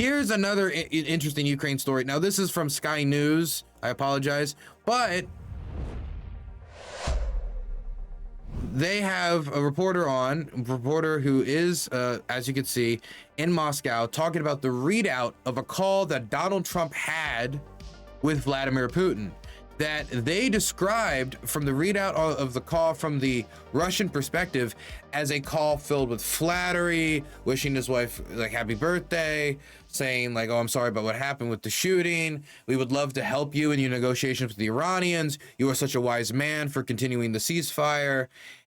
Here's another interesting Ukraine story. Now, this is from Sky News. I apologize, but they have a reporter who is, as you can see, in Moscow, talking about the readout of a call that Donald Trump had with Vladimir Putin, that they described from the readout of the call from the Russian perspective as a call filled with flattery, wishing his wife like happy birthday, saying like, oh, I'm sorry about what happened with the shooting. We would love to help you in your negotiations with the Iranians. You are such a wise man for continuing the ceasefire,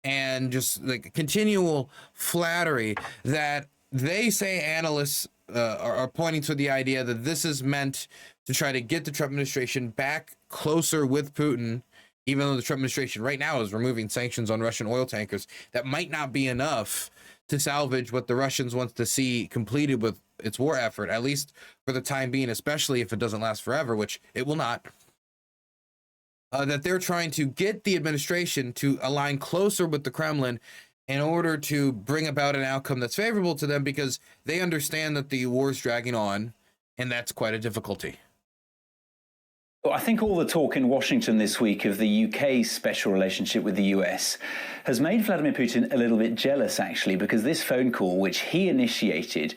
and just like continual flattery that they say analysts are pointing to the idea that this is meant to try to get the Trump administration back closer with Putin, even though the Trump administration right now is removing sanctions on Russian oil tankers. That might not be enough to salvage what the Russians want to see completed with its war effort, at least for the time being, especially if it doesn't last forever, which it will not. That they're trying to get the administration to align closer with the Kremlin in order to bring about an outcome that's favorable to them, because they understand that the war is dragging on, and that's quite a difficulty. Well, I think all the talk in Washington this week of the UK's special relationship with the US has made Vladimir Putin a little bit jealous, actually, because this phone call, which he initiated,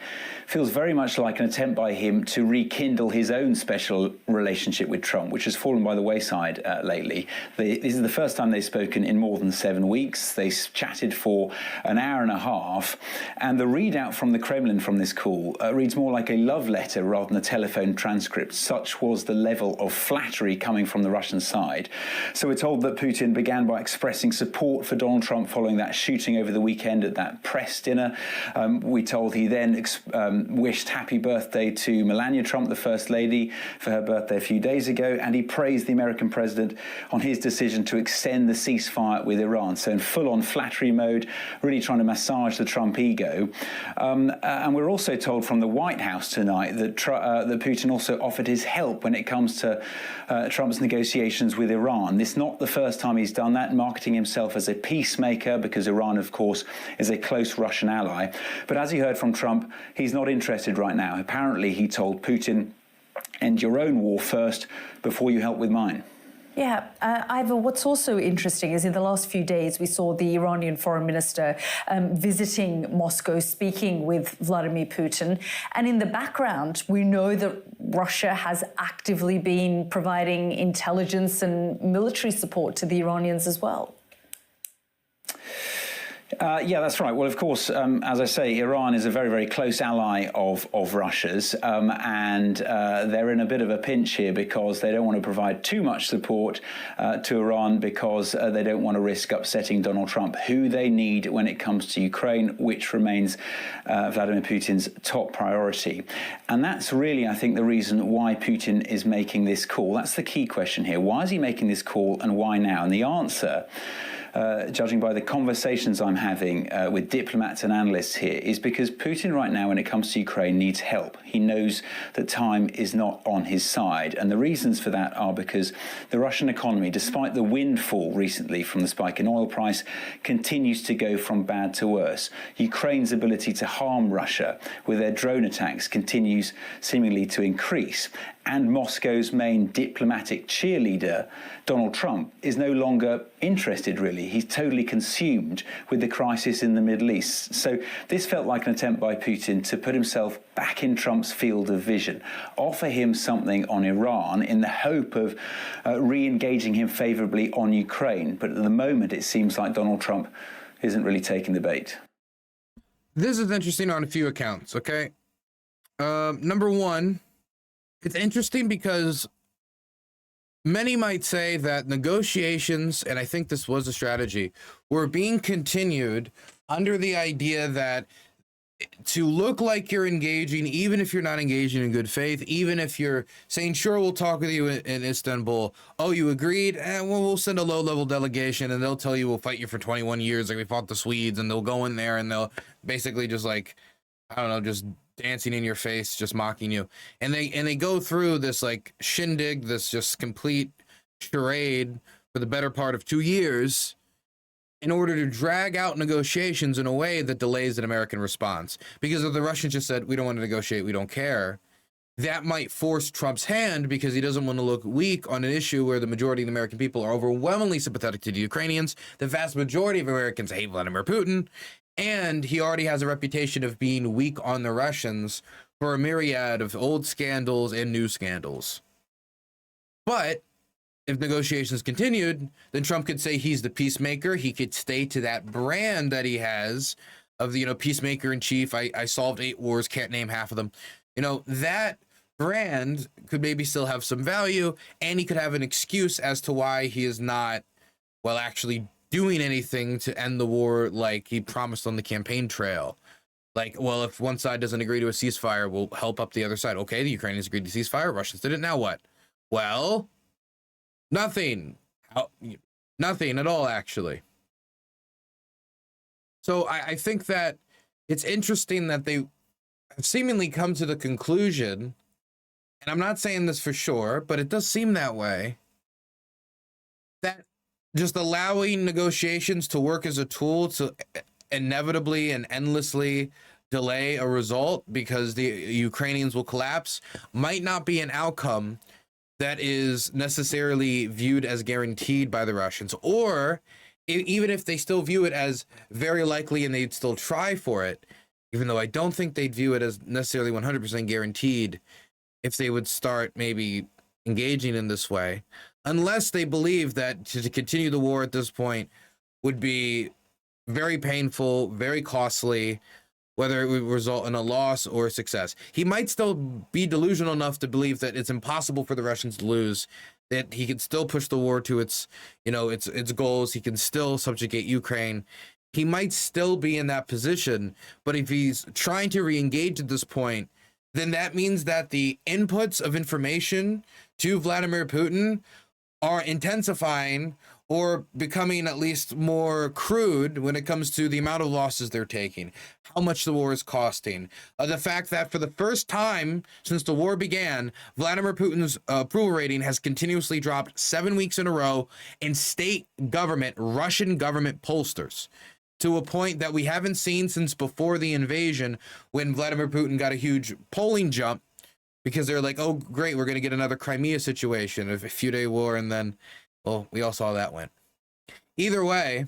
feels very much like an attempt by him to rekindle his own special relationship with Trump, which has fallen by the wayside lately. This is the first time they've spoken in more than 7 weeks. They chatted for an hour and a half, and the readout from the Kremlin from this call reads more like a love letter rather than a telephone transcript. Such was the level of flattery coming from the Russian side. So we're told that Putin began by expressing support for Donald Trump following that shooting over the weekend at that press dinner. We're told he then wished happy birthday to Melania Trump, the First Lady, for her birthday a few days ago, and he praised the American president on his decision to extend the ceasefire with Iran. So in full-on flattery mode, really trying to massage the Trump ego. And we're also told from the White House tonight that Putin also offered his help when it comes to Trump's negotiations with Iran. It's not the first time he's done that, marketing himself as a peacemaker, because Iran, of course, is a close Russian ally. But as you heard from Trump, he's not interested right now. Apparently, he told Putin, end your own war first before you help with mine. Yeah, Ivor, what's also interesting is in the last few days, we saw the Iranian foreign minister visiting Moscow, speaking with Vladimir Putin. And in the background, we know that Russia has actively been providing intelligence and military support to the Iranians as well. Yeah, that's right. Well, of course, as I say, Iran is a very, very close ally of Russia's, and they're in a bit of a pinch here because they don't want to provide too much support to Iran, because they don't want to risk upsetting Donald Trump, who they need when it comes to Ukraine, which remains Vladimir Putin's top priority. And that's really, I think, the reason why Putin is making this call. That's the key question here. Why is he making this call, and why now? And the answer, judging by the conversations I'm having with diplomats and analysts here, is because Putin right now, when it comes to Ukraine, needs help. He knows that time is not on his side. And the reasons for that are because the Russian economy, despite the windfall recently from the spike in oil price, continues to go from bad to worse. Ukraine's ability to harm Russia with their drone attacks continues seemingly to increase. And Moscow's main diplomatic cheerleader, Donald Trump, is no longer interested, really. He's totally consumed with the crisis in the Middle East. So this felt like an attempt by Putin to put himself back in Trump's field of vision, offer him something on Iran in the hope of re-engaging him favourably on Ukraine. But at the moment, it seems like Donald Trump isn't really taking the bait. This is interesting on a few accounts, okay? Number one, it's interesting because many might say that negotiations, and I think this was a strategy, were being continued under the idea that to look like you're engaging, even if you're not engaging in good faith, even if you're saying, sure, we'll talk with you in Istanbul. Oh, you agreed? Well, we'll send a low-level delegation, and they'll tell you we'll fight you for 21 years like we fought the Swedes, and they'll go in there, and they'll basically just like, I don't know, just dancing in your face, just mocking you. And they go through this like shindig, this just complete charade for the better part of 2 years. in order to drag out negotiations in a way that delays an American response. Because if the Russians just said, we don't want to negotiate, we don't care, that might force Trump's hand because he doesn't want to look weak on an issue where the majority of the American people are overwhelmingly sympathetic to the Ukrainians. The vast majority of Americans hate Vladimir Putin, and he already has a reputation of being weak on the Russians for a myriad of old scandals and new scandals. But if negotiations continued, then Trump could say he's the peacemaker. He could stay to that brand that he has of the, peacemaker in chief. I solved 8 wars, can't name half of them. That brand could maybe still have some value, and he could have an excuse as to why he is not, actually doing anything to end the war like he promised on the campaign trail. If one side doesn't agree to a ceasefire, we'll help up the other side. Okay, the Ukrainians agreed to ceasefire, Russians did it, now what? Well, nothing. Nothing at all, actually. So I think that it's interesting that they have seemingly come to the conclusion, and I'm not saying this for sure, but it does seem that way, that just allowing negotiations to work as a tool to inevitably and endlessly delay a result because the Ukrainians will collapse might not be an outcome that is necessarily viewed as guaranteed by the Russians, or even if they still view it as very likely and they'd still try for it, even though I don't think they'd view it as necessarily 100% guaranteed if they would start maybe engaging in this way, unless they believe that to continue the war at this point would be very painful, very costly, whether it would result in a loss or a success. He might still be delusional enough to believe that it's impossible for the Russians to lose, that he can still push the war to its goals. He can still subjugate Ukraine. He might still be in that position, but if he's trying to re-engage at this point, then that means that the inputs of information to Vladimir Putin are intensifying or becoming at least more crude when it comes to the amount of losses they're taking, how much the war is costing, the fact that for the first time since the war began, Vladimir Putin's approval rating has continuously dropped 7 weeks in a row in Russian government pollsters, to a point that we haven't seen since before the invasion, when Vladimir Putin got a huge polling jump because they're like, oh, great, we're going to get another Crimea situation, a few-day war, and then, well, we all saw how that went. Either way,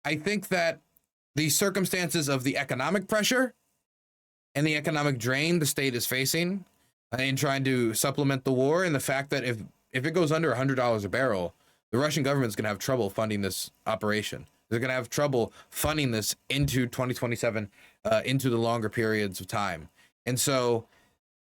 I think that the circumstances of the economic pressure and the economic drain the state is facing in trying to supplement the war, and the fact that if it goes under $100 a barrel, the Russian government is going to have trouble funding this operation. They're going to have trouble funding this into 2027, into the longer periods of time. And so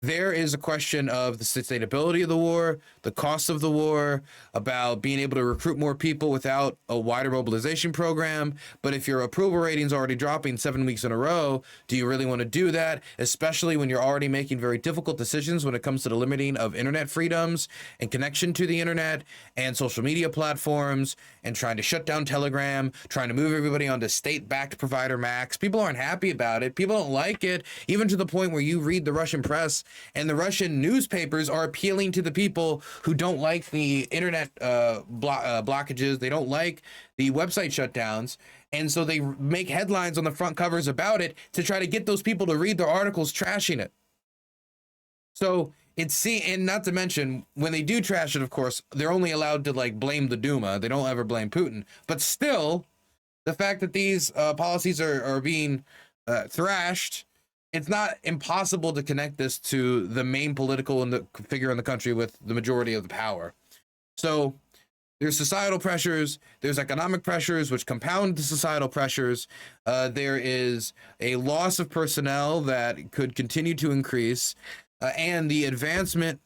there is a question of the sustainability of the war, the cost of the war, about being able to recruit more people without a wider mobilization program. But if your approval rating's already dropping 7 weeks in a row, do you really want to do that? Especially when you're already making very difficult decisions when it comes to the limiting of internet freedoms and connection to the internet and social media platforms, and trying to shut down Telegram, trying to move everybody onto state-backed provider Max. People aren't happy about it. People don't like it, even to the point where you read the Russian press and the Russian newspapers are appealing to the people who don't like the internet blockages. They don't like the website shutdowns. And so they make headlines on the front covers about it to try to get those people to read their articles trashing it. So and not to mention, when they do trash it, of course, they're only allowed to blame the Duma. They don't ever blame Putin. But still, the fact that these policies are being thrashed, it's not impossible to connect this to the main political figure in the country with the majority of the power. So there's societal pressures, there's economic pressures, which compound the societal pressures. There is a loss of personnel that could continue to increase, and the advancement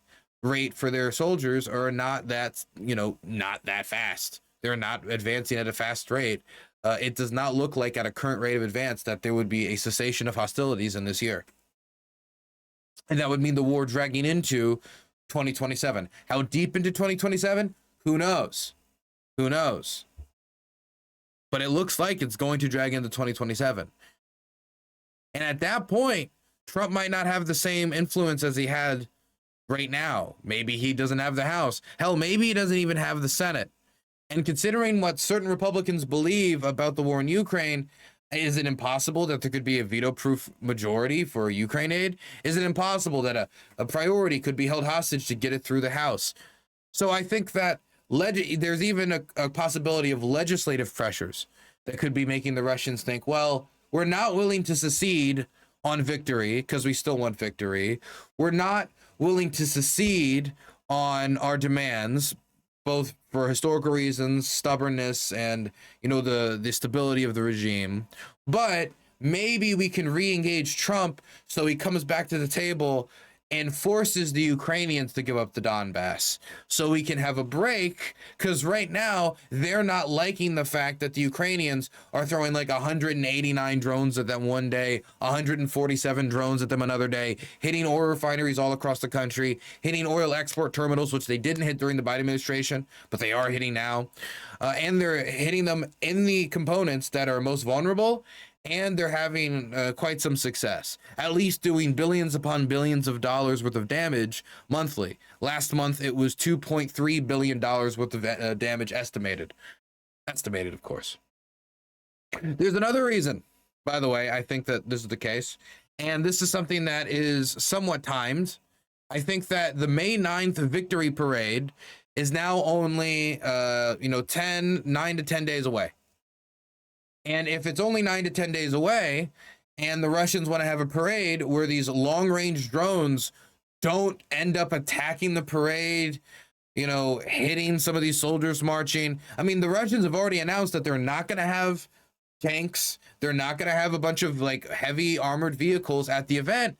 rate for their soldiers are not that fast. They're not advancing at a fast rate. It does not look like at a current rate of advance that there would be a cessation of hostilities in this year. And that would mean the war dragging into 2027. How deep into 2027? Who knows? Who knows? But it looks like it's going to drag into 2027. And at that point, Trump might not have the same influence as he had right now. Maybe he doesn't have the House. Hell, maybe he doesn't even have the Senate. And considering what certain Republicans believe about the war in Ukraine, is it impossible that there could be a veto-proof majority for Ukraine aid? Is it impossible that a priority could be held hostage to get it through the House? So I think that there's even a possibility of legislative pressures that could be making the Russians think, well, we're not willing to secede on victory because we still want victory. We're not willing to secede on our demands, both for historical reasons, stubbornness, and the stability of the regime. But maybe we can re-engage Trump so he comes back to the table and forces the Ukrainians to give up the Donbass so we can have a break, because right now they're not liking the fact that the Ukrainians are throwing like 189 drones at them one day, 147 drones at them another day, hitting oil refineries all across the country, hitting oil export terminals, which they didn't hit during the Biden administration, but they are hitting now. And they're hitting them in the components that are most vulnerable. And they're having quite some success, at least doing billions upon billions of dollars worth of damage monthly. Last month, it was $2.3 billion worth of damage estimated. Estimated, of course. There's another reason, by the way, I think that this is the case. And this is something that is somewhat timed. I think that the May 9th victory parade is now only, 9 to 10 days away. And if it's only 9 to 10 days away and the Russians want to have a parade where these long-range drones don't end up attacking the parade, hitting some of these soldiers marching. I mean, the Russians have already announced that they're not going to have tanks. They're not going to have a bunch of heavy armored vehicles at the event.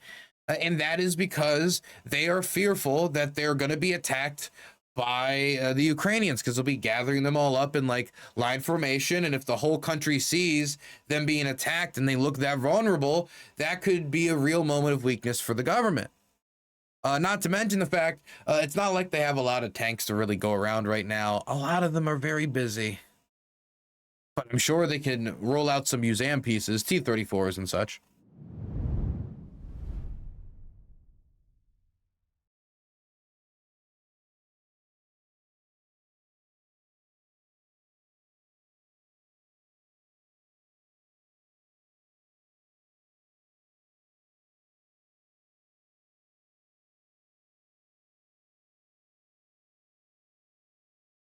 And that is because they are fearful that they're going to be attacked by the Ukrainians, because they'll be gathering them all up in line formation. And if the whole country sees them being attacked and they look that vulnerable, that could be a real moment of weakness for the government. Not to mention the fact, it's not like they have a lot of tanks to really go around right now. A lot of them are very busy. But I'm sure they can roll out some museum pieces, T-34s and such.